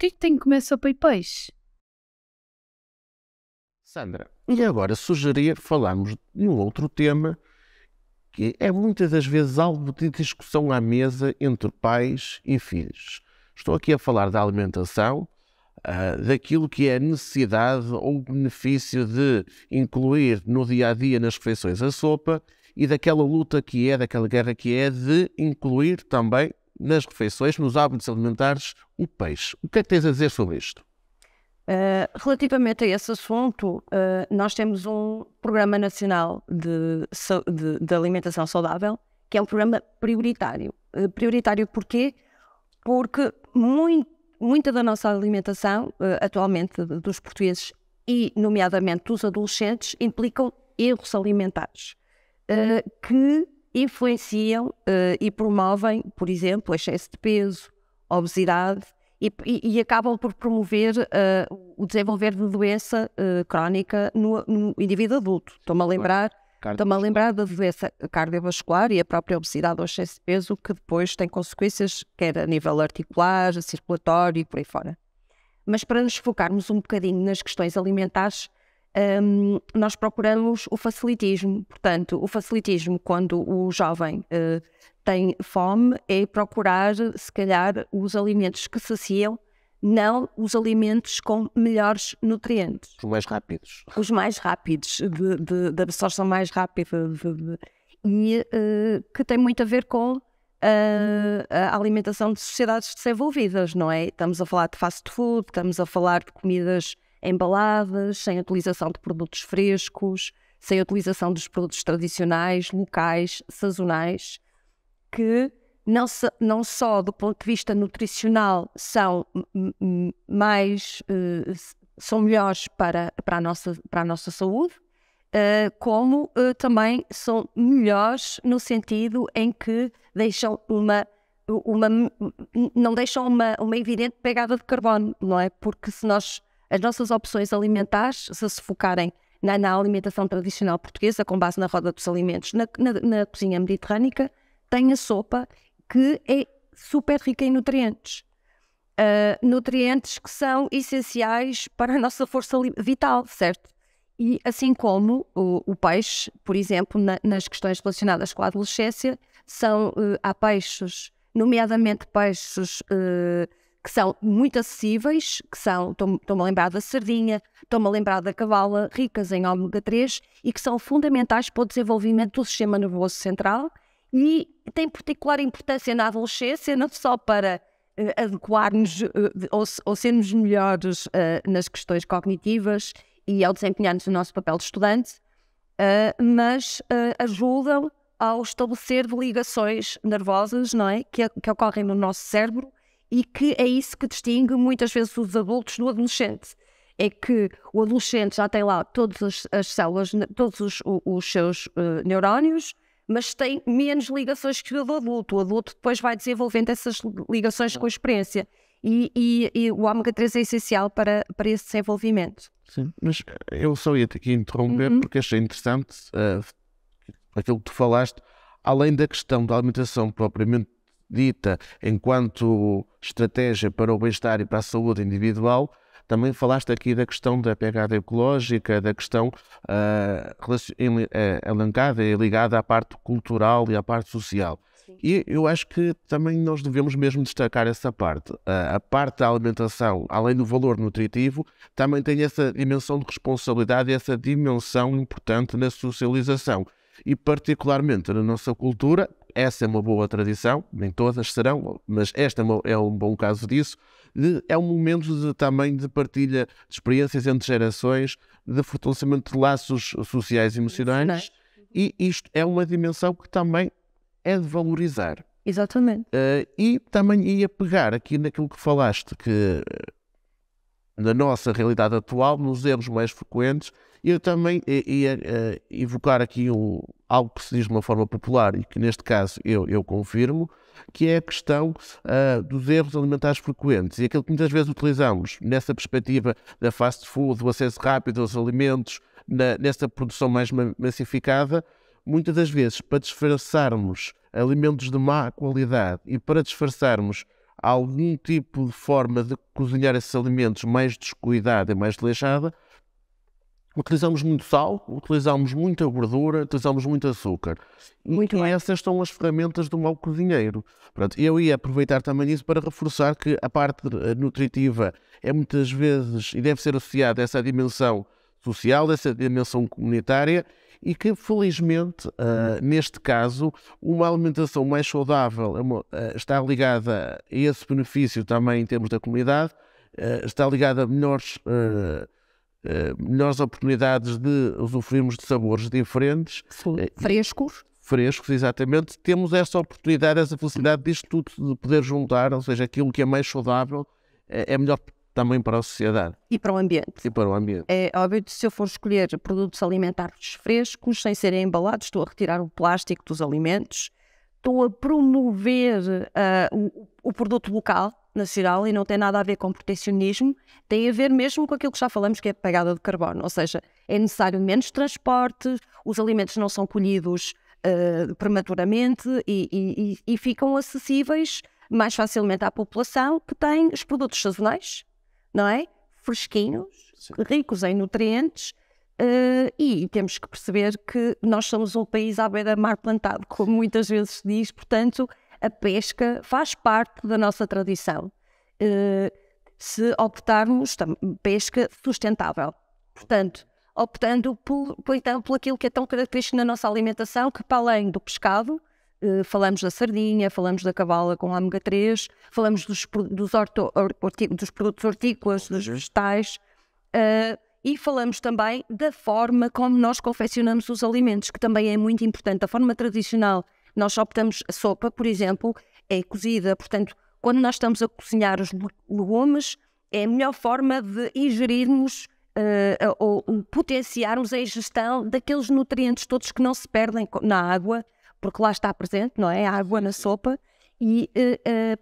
Porquê que tem que comer sopa e peixe? Sandra, e agora sugeria falarmos de um outro tema que é muitas das vezes alvo de discussão à mesa entre pais e filhos. Estou aqui a falar da alimentação, daquilo que é a necessidade ou o benefício de incluir no dia-a-dia nas refeições a sopa e daquela luta que é, daquela guerra que é de incluir também nas refeições, nos hábitos alimentares, o peixe. O que é que tens a dizer sobre isto? Relativamente a esse assunto, nós temos um Programa Nacional de Alimentação Saudável, que é um programa prioritário. Prioritário porquê? Porque muita da nossa alimentação, atualmente dos portugueses e nomeadamente dos adolescentes, implicam erros alimentares que influenciam e promovem, por exemplo, excesso de peso, obesidade, e acabam por promover o desenvolver de doença crónica no indivíduo adulto. Estou-me a lembrar da doença cardiovascular e a própria obesidade ou excesso de peso, que depois tem consequências, quer a nível articular, circulatório e por aí fora. Mas para nos focarmos um bocadinho nas questões alimentares, nós procuramos o facilitismo. Portanto, o facilitismo, quando o jovem tem fome, é procurar, se calhar, os alimentos que saciam, não os alimentos com melhores nutrientes. Os mais rápidos. Os mais rápidos, de absorção mais rápida, e que tem muito a ver com a alimentação de sociedades desenvolvidas, não é? Estamos a falar de fast food, estamos a falar de comidas embaladas, sem utilização de produtos frescos, sem utilização dos produtos tradicionais, locais, sazonais, que não só do ponto de vista nutricional são melhores para a nossa saúde, como também são melhores no sentido em que não deixam uma evidente pegada de carbono, não é? Porque se as nossas opções alimentares, se focarem na alimentação tradicional portuguesa, com base na roda dos alimentos, na cozinha mediterrânica, tem a sopa, que é super rica em nutrientes. Nutrientes que são essenciais para a nossa força vital, certo? E assim como o peixe, por exemplo, nas questões relacionadas com a adolescência, há peixes, nomeadamente peixes que são muito acessíveis, estou-me a lembrar da sardinha, estou-me a lembrar da cavala, ricas em ômega 3 e que são fundamentais para o desenvolvimento do sistema nervoso central e têm particular importância na adolescência, não só para adequar-nos ou sermos melhores nas questões cognitivas e ao desempenharmos o nosso papel de estudante, mas ajudam ao estabelecer ligações nervosas, não é? que ocorrem no nosso cérebro, e que é isso que distingue muitas vezes os adultos do adolescente. É que o adolescente já tem lá todas as células, todos os seus neurónios, mas tem menos ligações que o adulto. O adulto depois vai desenvolvendo essas ligações com a experiência. E o ômega 3 é essencial para esse desenvolvimento. Sim, mas eu só ia-te aqui interromper porque achei interessante aquilo que tu falaste, além da questão da alimentação propriamente dita enquanto estratégia para o bem-estar e para a saúde individual, também falaste aqui da questão da pegada ecológica, da questão elencada e ligada à parte cultural e à parte social. Sim. E eu acho que também nós devemos mesmo destacar essa parte. A parte da alimentação, além do valor nutritivo, também tem essa dimensão de responsabilidade e essa dimensão importante na socialização. E particularmente na nossa cultura, essa é uma boa tradição, nem todas serão, mas esta é um bom caso disso. É um momento também de partilha de experiências entre gerações, de fortalecimento de laços sociais e emocionais, e isto é uma dimensão que também é de valorizar. Exatamente. E também ia pegar aqui naquilo que falaste, que na nossa realidade atual, nos erros mais frequentes, eu também ia evocar aqui algo que se diz de uma forma popular e que neste caso eu confirmo, que é a questão dos erros alimentares frequentes e aquilo que muitas vezes utilizamos nessa perspectiva da fast food, do acesso rápido aos alimentos, nessa produção mais massificada, muitas das vezes para disfarçarmos alimentos de má qualidade e para disfarçarmos algum tipo de forma de cozinhar esses alimentos mais descuidada e mais desleixada, utilizamos muito sal, utilizamos muita gordura, utilizamos muito açúcar. Muito bem. Essas são as ferramentas do mau cozinheiro. Pronto, eu ia aproveitar também isso para reforçar que a parte nutritiva é muitas vezes, e deve ser associada a essa dimensão social, essa dimensão comunitária, e que felizmente, neste caso, uma alimentação mais saudável está ligada a esse benefício também em termos da comunidade, está ligada a melhores oportunidades de usufruirmos de sabores diferentes. Frescos, exatamente. Temos essa oportunidade, essa felicidade disto tudo de poder juntar, ou seja, aquilo que é mais saudável é melhor também para a sociedade. E para o ambiente. É óbvio que se eu for escolher produtos alimentares frescos, sem serem embalados, estou a retirar o plástico dos alimentos, estou a promover o produto local, nacional, e não tem nada a ver com protecionismo, tem a ver mesmo com aquilo que já falamos, que é a pegada de carbono, ou seja, é necessário menos transporte, os alimentos não são colhidos prematuramente e ficam acessíveis mais facilmente à população, que tem os produtos sazonais, não é? Fresquinhos, ricos em nutrientes, e temos que perceber que nós somos um país à beira-mar plantado, como muitas vezes se diz, portanto, a pesca faz parte da nossa tradição. Se optarmos, pesca sustentável. Portanto, optando então, por aquilo que é tão característico na nossa alimentação, que para além do pescado, falamos da sardinha, falamos da cavala com ômega 3, falamos dos produtos hortícolas, dos vegetais, e falamos também da forma como nós confeccionamos os alimentos, que também é muito importante. A forma tradicional, nós optamos, a sopa, por exemplo, é cozida, portanto, quando nós estamos a cozinhar os legumes, é a melhor forma de ingerirmos ou potenciarmos a ingestão daqueles nutrientes todos que não se perdem na água, porque lá está presente, não é? A água na sopa, e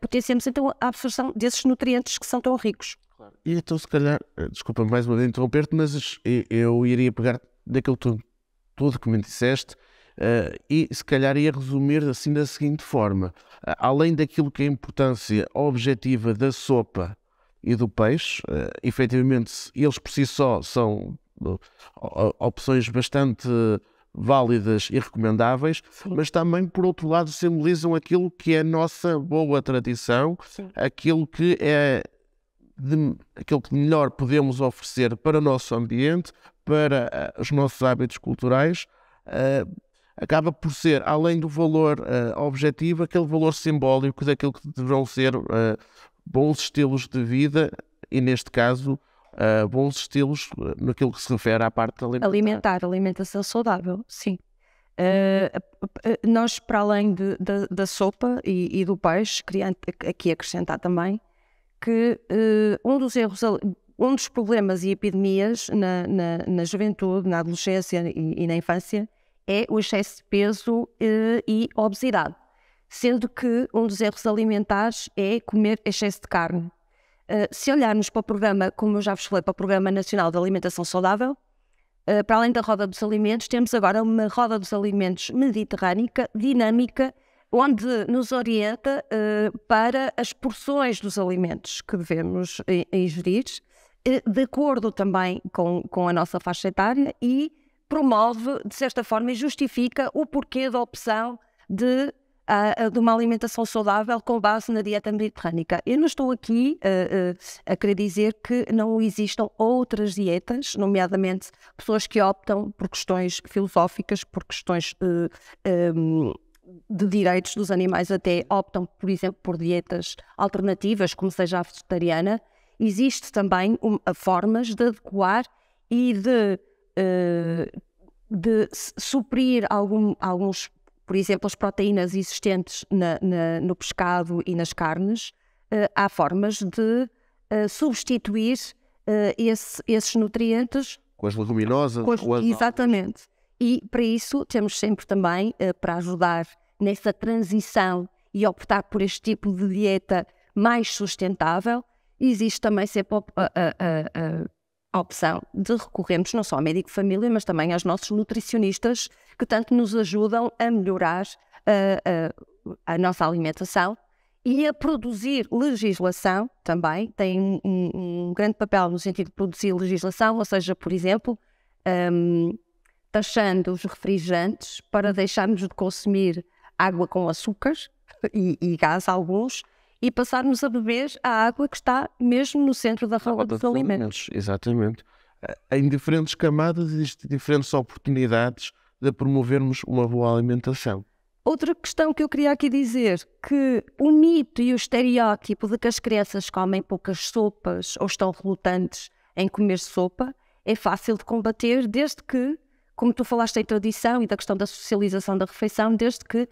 potenciamos então a absorção desses nutrientes que são tão ricos. Claro. E então, se calhar, desculpa mais uma vez interromper-te, mas eu iria pegar daquilo tudo que me disseste, e se calhar ia resumir assim da seguinte forma: além daquilo que é a importância objetiva da sopa e do peixe, efetivamente eles por si só são opções bastante válidas e recomendáveis, mas também por outro lado simbolizam aquilo que é a nossa boa tradição, aquilo que aquilo que melhor podemos oferecer para o nosso ambiente, para os nossos hábitos culturais. Acaba por ser, além do valor objetivo, aquele valor simbólico daquilo que deverão ser bons estilos de vida, e neste caso bons estilos naquilo que se refere à parte alimentar. Alimentação saudável, sim. Nós, para além da sopa e do peixe, queria aqui acrescentar também que um dos problemas e epidemias na juventude, na adolescência e na infância é o excesso de peso e obesidade, sendo que um dos erros alimentares é comer excesso de carne. Se olharmos para o programa, como eu já vos falei, para o Programa Nacional de Alimentação Saudável, para além da Roda dos Alimentos, temos agora uma Roda dos Alimentos mediterrânica, dinâmica, onde nos orienta para as porções dos alimentos que devemos ingerir, de acordo também com a nossa faixa etária, e promove, de certa forma, e justifica o porquê da opção de uma alimentação saudável com base na dieta mediterrânica. Eu não estou aqui a querer dizer que não existam outras dietas, nomeadamente pessoas que optam por questões filosóficas, por questões de direitos dos animais, até optam, por exemplo, por dietas alternativas, como seja a vegetariana. Existe também formas de adequar e de suprir alguns, por exemplo, as proteínas existentes no pescado e nas carnes. Há formas de substituir esses nutrientes com as leguminosas. Exatamente. E para isso temos sempre também, para ajudar nessa transição e optar por este tipo de dieta mais sustentável, existe também sempre a opção de recorrermos não só ao médico de família, mas também aos nossos nutricionistas, que tanto nos ajudam a melhorar a nossa alimentação e a produzir legislação também, tem um grande papel no sentido de produzir legislação, ou seja, por exemplo, taxando os refrigerantes para deixarmos de consumir água com açúcares e gás alguns, e passarmos a beber a água que está mesmo no centro da roda dos alimentos. Exatamente. Em diferentes camadas existem diferentes oportunidades de promovermos uma boa alimentação. Outra questão que eu queria aqui dizer, que o mito e o estereótipo de que as crianças comem poucas sopas ou estão relutantes em comer sopa é fácil de combater desde que, como tu falaste em tradição e da questão da socialização da refeição, desde que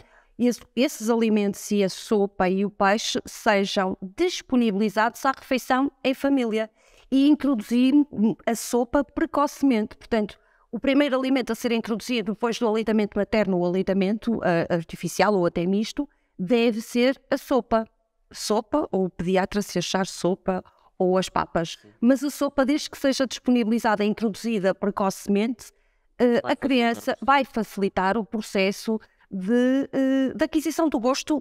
esses alimentos e a sopa e o peixe sejam disponibilizados à refeição em família e introduzir a sopa precocemente. Portanto, o primeiro alimento a ser introduzido depois do aleitamento materno ou aleitamento artificial ou até misto deve ser a sopa. Sopa, ou o pediatra se achar sopa, ou as papas. Mas a sopa, desde que seja disponibilizada e introduzida precocemente, a criança vai facilitar o processo de aquisição do gosto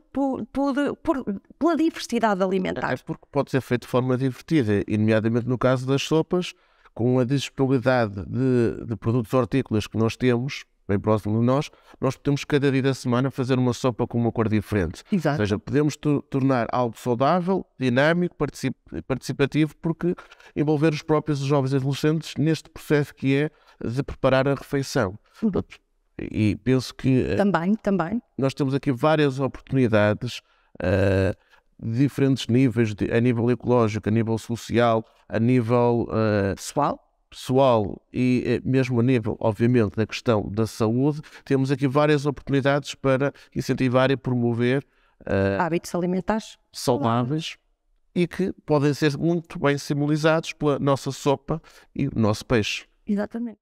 pela diversidade alimentar. É porque pode ser feito de forma divertida, e nomeadamente no caso das sopas, com a disponibilidade de produtos hortícolas que nós temos, bem próximo de nós podemos cada dia da semana fazer uma sopa com uma cor diferente. Exato. Ou seja, podemos tornar algo saudável, dinâmico, participativo, porque envolver os próprios jovens e adolescentes neste processo que é de preparar a refeição. E penso que Também. nós temos aqui várias oportunidades de diferentes níveis, a nível ecológico, a nível social, a nível pessoal e mesmo a nível, obviamente, da questão da saúde. Temos aqui várias oportunidades para incentivar e promover Hábitos alimentares saudáveis e que podem ser muito bem simbolizados pela nossa sopa e o nosso peixe. Exatamente.